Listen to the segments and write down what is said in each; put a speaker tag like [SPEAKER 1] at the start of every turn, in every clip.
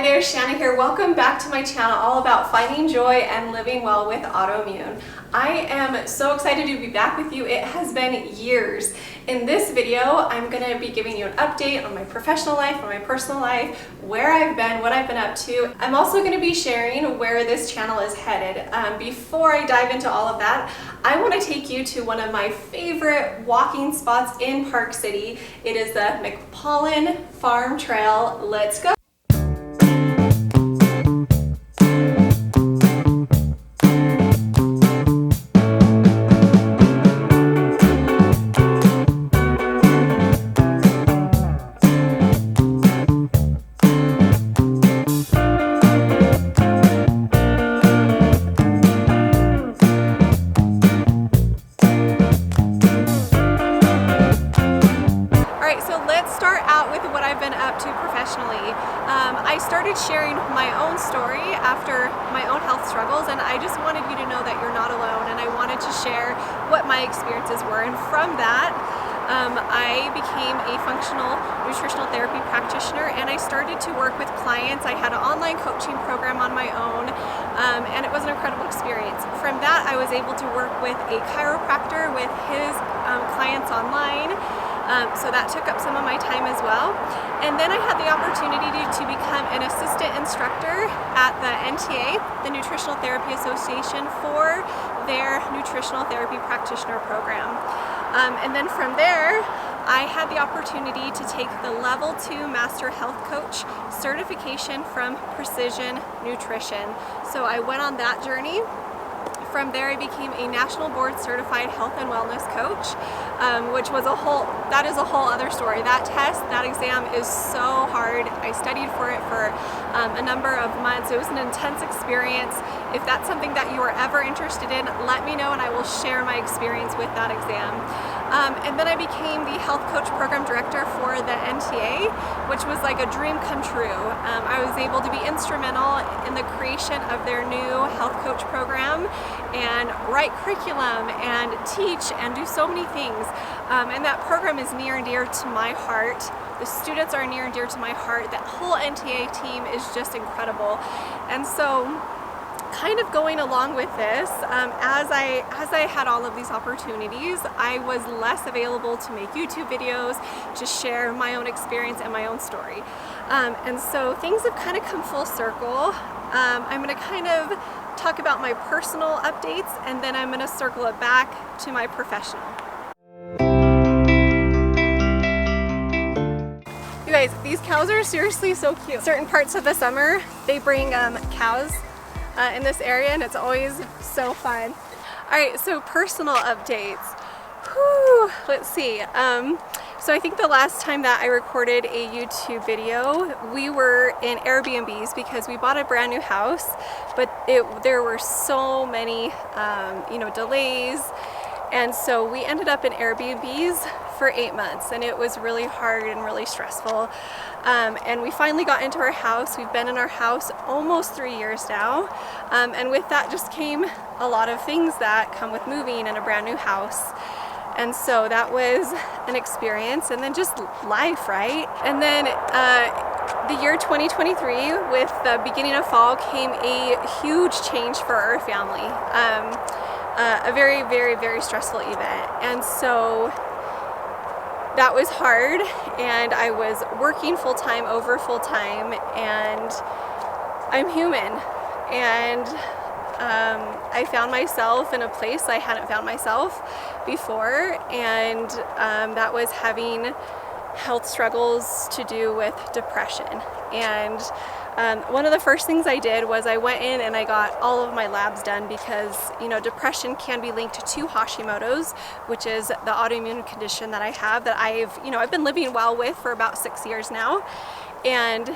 [SPEAKER 1] there, Shanna here. Welcome back to my channel all about finding joy and living well with autoimmune. I am so excited to be back with you. It has been years. In this video, I'm going to be giving you an update on my professional life, on my personal life, where I've been, what I've been up to. I'm also going to be sharing where this channel is headed. Before I dive into all of that, I want to take you to one of my favorite walking spots in Park City. It is the McPollen Farm Trail. Let's go. I started sharing my own story after my own health struggles, and I just wanted you to know that you're not alone, and I wanted to share what my experiences were. And from that, I became a functional nutritional therapy practitioner, and I started to work with clients. I had an online coaching program on my own, and it was an incredible experience. From that, I was able to work with a chiropractor with his clients online. So that took up some of my time as well. And then I had the opportunity to become an assistant instructor at the NTA, the Nutritional Therapy Association, for their nutritional therapy practitioner program. And then from there, I had the opportunity to take the Level 2 Master Health Coach certification from Precision Nutrition. So I went on that journey. From there, I became a national board certified health and wellness coach, which was that is a whole other story. That test, that exam is so hard. I studied for it for a number of months. It was an intense experience. If that's something that you are ever interested in, let me know and I will share my experience with that exam. And then I became the health coach program director for the NTA, which was like a dream come true. I was able to be instrumental in the creation of their new health coach program and write curriculum and teach and do so many things. And that program is near and dear to my heart. The students are near and dear to my heart. That whole NTA team is just incredible. And so kind of going along with this, as I had all of these opportunities, I was less available to make YouTube videos, to share my own experience and my own story. And so things have kind of come full circle. I'm going to kind of talk about my personal updates, and then I'm going to circle it back to my professional. You guys, these cows are seriously so cute. Certain parts of the summer, they bring cows in this area, and it's always so fun. All right, so personal updates. Whew, let's see. So I think the last time that I recorded a YouTube video, we were in Airbnbs because we bought a brand new house, but there were so many, delays. And so we ended up in Airbnbs for 8 months, and it was really hard and really stressful. And we finally got into our house. We've been in our house almost 3 years now. And with that just came a lot of things that come with moving in a brand new house. And so that was an experience, and then just life, right? And then the year 2023, with the beginning of fall, came a huge change for our family. A very, very, very stressful event. And so that was hard, and I was working full-time over full-time, and I'm human. And I found myself in a place I hadn't found myself before, and that was having health struggles to do with depression. And one of the first things I did was I went in and I got all of my labs done, because depression can be linked to Hashimoto's, which is the autoimmune condition that I have, that I've been living well with for about 6 years now. And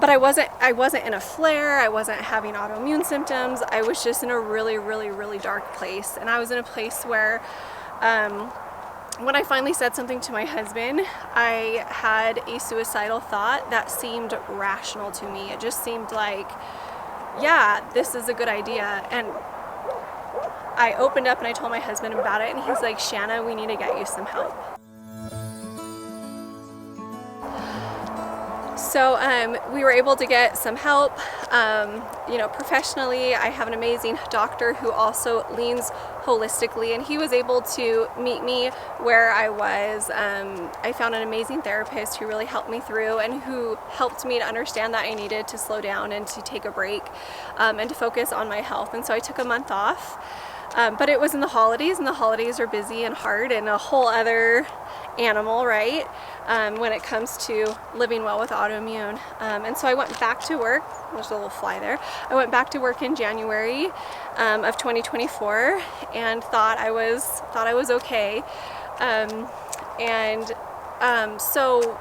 [SPEAKER 1] but I wasn't in a flare. I wasn't having autoimmune symptoms. I was just in a really, really, really dark place. And I was in a place where when I finally said something to my husband, I had a suicidal thought that seemed rational to me. It just seemed like, yeah, this is a good idea. And I opened up and I told my husband about it, and he's like, Shanna, we need to get you some help. So we were able to get some help, professionally. I have an amazing doctor who also leans holistically, and he was able to meet me where I was. I found an amazing therapist who really helped me through and who helped me to understand that I needed to slow down and to take a break and to focus on my health. And so I took a month off, but it was in the holidays, and the holidays are busy and hard and a whole other animal, right? When it comes to living well with autoimmune. And so I went back to work. There's a little fly there. I went back to work in January of 2024 and thought I was okay. So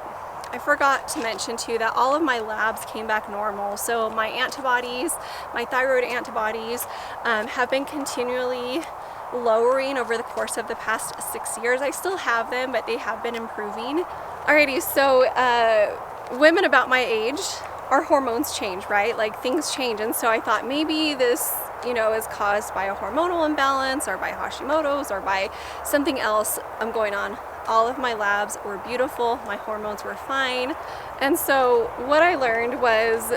[SPEAKER 1] I forgot to mention too that all of my labs came back normal. So my antibodies, my thyroid antibodies, have been continually lowering over the course of the past 6 years. I still have them, but they have been improving. Alrighty, so women about my age, our hormones change, right? Like things change, and so I thought maybe this, is caused by a hormonal imbalance or by Hashimoto's or by something else going on. All of my labs were beautiful, my hormones were fine. And so what I learned was,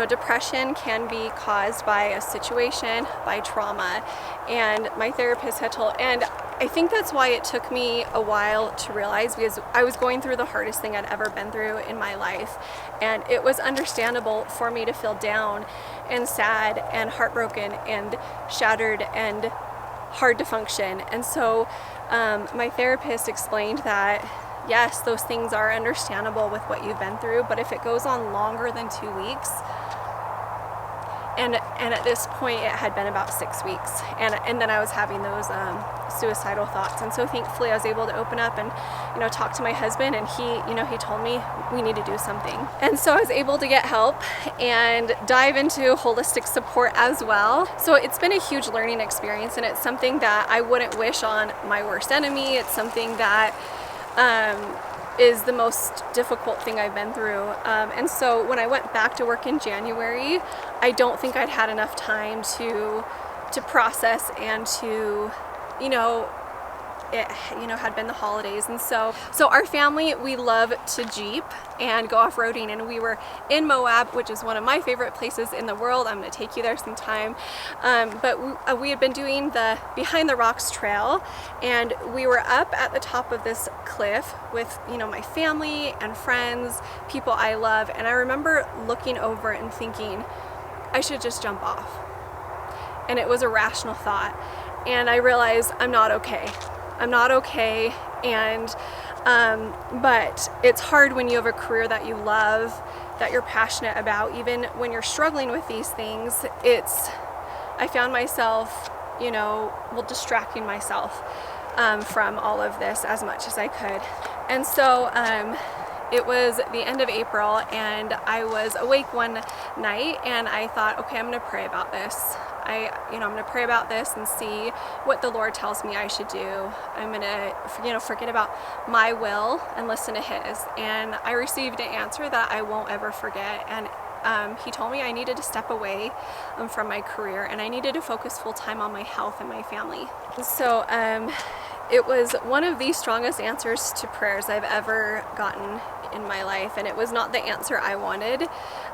[SPEAKER 1] depression can be caused by a situation, by trauma. And my therapist had told, and I think that's why it took me a while to realize, because I was going through the hardest thing I'd ever been through in my life. And it was understandable for me to feel down and sad and heartbroken and shattered and hard to function. And so my therapist explained that yes, those things are understandable with what you've been through, but if it goes on longer than 2 weeks, and at this point it had been about 6 weeks, and then I was having those suicidal thoughts. And so thankfully I was able to open up and talk to my husband, and he told me we need to do something. And so I was able to get help and dive into holistic support as well. So it's been a huge learning experience, and it's something that I wouldn't wish on my worst enemy. It's something that is the most difficult thing I've been through. And so when I went back to work in January, I don't think I'd had enough time to process and to, it had been the holidays. And so our family, we love to Jeep and go off-roading, and we were in Moab, which is one of my favorite places in the world. I'm going to take you there sometime. But we had been doing the Behind the Rocks trail, and we were up at the top of this cliff with my family and friends, people I love, and I remember looking over and thinking I should just jump off. And it was a rational thought, and I realized I'm not okay, and but it's hard when you have a career that you love, that you're passionate about. Even when you're struggling with these things, I found myself, distracting myself from all of this as much as I could. And so it was the end of April, and I was awake one night, and I thought, okay, I'm going to pray about this. I'm going to pray about this and see what the Lord tells me I should do. I'm going to, forget about my will and listen to His. And I received an answer that I won't ever forget. And He told me I needed to step away from my career, and I needed to focus full time on my health and my family. So it was one of the strongest answers to prayers I've ever gotten in my life, and it was not the answer I wanted,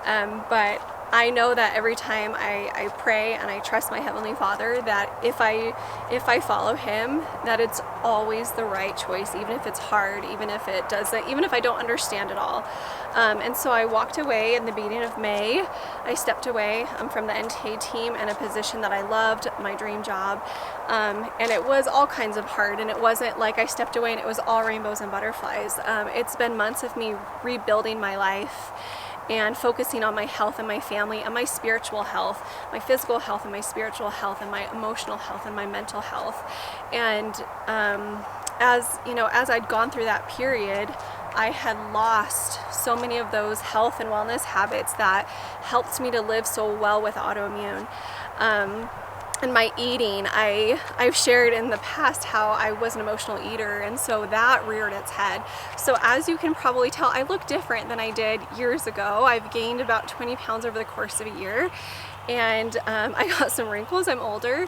[SPEAKER 1] but I know that every time I pray and I trust my Heavenly Father, that if I follow Him, that it's always the right choice, even if it's hard, even if I don't understand it all. And so I walked away in the beginning of May. I stepped away from the NTA team in a position that I loved, my dream job, and it was all kinds of hard, and it wasn't like I stepped away and it was all rainbows and butterflies. It's been months of me rebuilding my life and focusing on my health and my family and my spiritual health, my physical health and my spiritual health and my emotional health and my mental health. And as I'd gone through that period, I had lost so many of those health and wellness habits that helped me to live so well with autoimmune. And my eating, I've shared in the past how I was an emotional eater, and so that reared its head. So as you can probably tell, I look different than I did years ago. I've gained about 20 pounds over the course of a year, and I got some wrinkles. I'm older.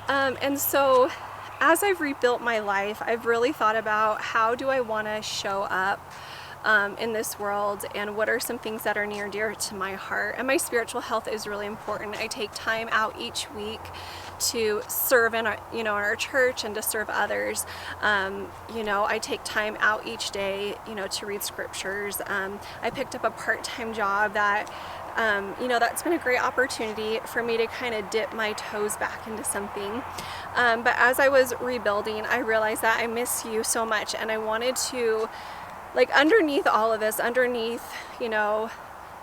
[SPEAKER 1] And so as I've rebuilt my life, I've really thought about how do I want to show up in this world, and what are some things that are near and dear to my heart. And my spiritual health is really important. I take time out each week to serve in our, in our church and to serve others. I take time out each day, to read scriptures. I picked up a part-time job that that's been a great opportunity for me to kind of dip my toes back into something. But as I was rebuilding, I realized that I miss you so much, and I wanted to, underneath all of this,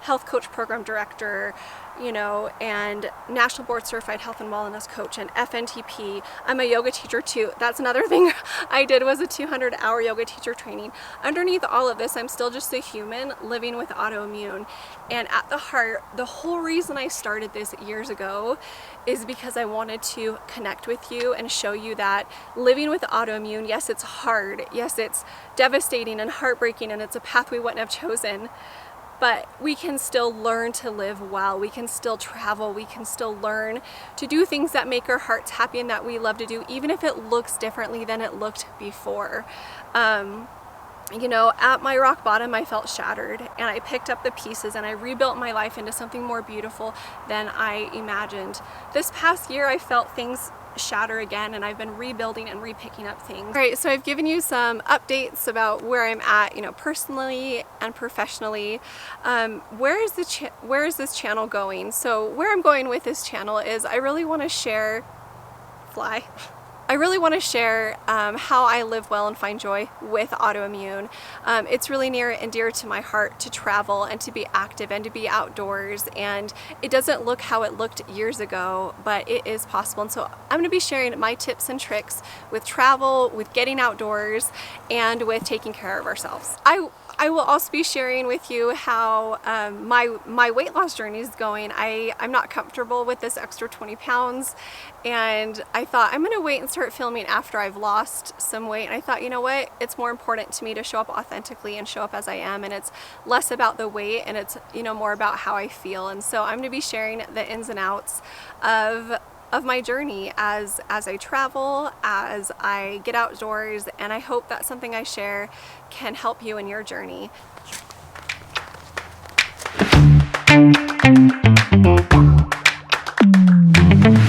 [SPEAKER 1] health coach program director, and national board certified health and wellness coach, and FNTP. I'm a yoga teacher too. That's another thing I did, was a 200-hour yoga teacher training. Underneath all of this, I'm still just a human living with autoimmune. And at the heart, the whole reason I started this years ago is because I wanted to connect with you and show you that living with autoimmune, yes, it's hard. Yes, it's devastating and heartbreaking, and it's a path we wouldn't have chosen. But we can still learn to live well. We can still travel. We can still learn to do things that make our hearts happy and that we love to do, even if it looks differently than it looked before. At my rock bottom, I felt shattered, and I picked up the pieces and I rebuilt my life into something more beautiful than I imagined. This past year, I felt things shatter again, and I've been rebuilding and repicking up things. All right, so I've given you some updates about where I'm at, personally and professionally. Where is this channel going? So where I'm going with this channel is I really want to share how I live well and find joy with autoimmune. It's really near and dear to my heart to travel and to be active and to be outdoors, and it doesn't look how it looked years ago, but it is possible. And so I'm going to be sharing my tips and tricks with travel, with getting outdoors, and with taking care of ourselves. I will also be sharing with you how my weight loss journey is going. I'm not comfortable with this extra 20 pounds, and I thought I'm gonna wait and start filming after I've lost some weight. And I thought, you know what, it's more important to me to show up authentically and show up as I am, and it's less about the weight, and it's more about how I feel. And so I'm gonna be sharing the ins and outs of my journey as I travel, as I get outdoors, and I hope that something I share can help you in your journey.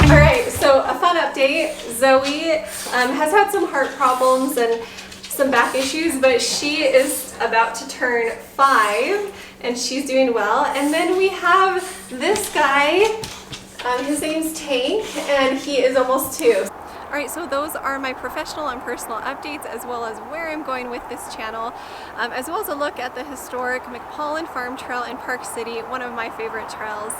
[SPEAKER 1] Alright, so a fun update. Zoe has had some heart problems and some back issues, but she is about to turn 5 and she's doing well. And then we have this guy. His name's Tank, and he is almost 2. Alright, so those are my professional and personal updates, as well as where I'm going with this channel, as well as a look at the historic McPaulin Farm Trail in Park City, one of my favorite trails.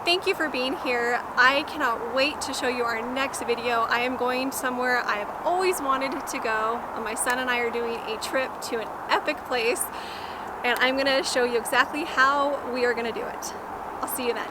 [SPEAKER 1] Thank you for being here. I cannot wait to show you our next video. I am going somewhere I have always wanted to go. My son and I are doing a trip to an epic place, and I'm going to show you exactly how we are going to do it. I'll see you then.